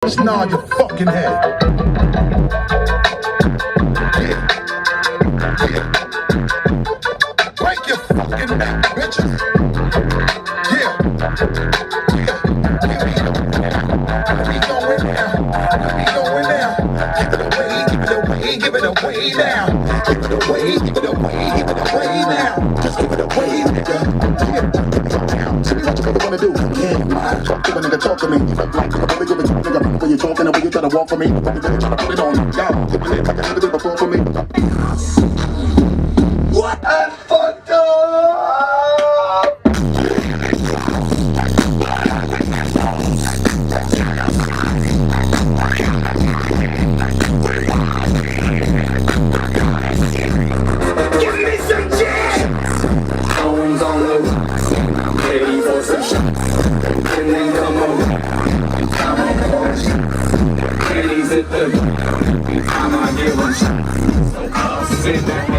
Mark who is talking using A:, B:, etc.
A: Just nod your fucking head. Yeah. Yeah. Break your fucking neck, bitches. Yeah. Yeah. We going now. We going now. Give it away, give it away, give it away now. Give it away, give it away, give it away now. Just give it away, nigga. Yeah. Tell me what you wanna do. Yeah, man. Talk to a nigga, talk to me. Like, really give it to a nigga. When you talking, the way you try to walk for me. Really try to put it on me. Y'all, give me like a little bit before for me. What I fucked up! Give me some jazz! Phones on low, ready for some shit. And then come on, come on, boys. Ladies at the time I give a shot. So I'll sit down.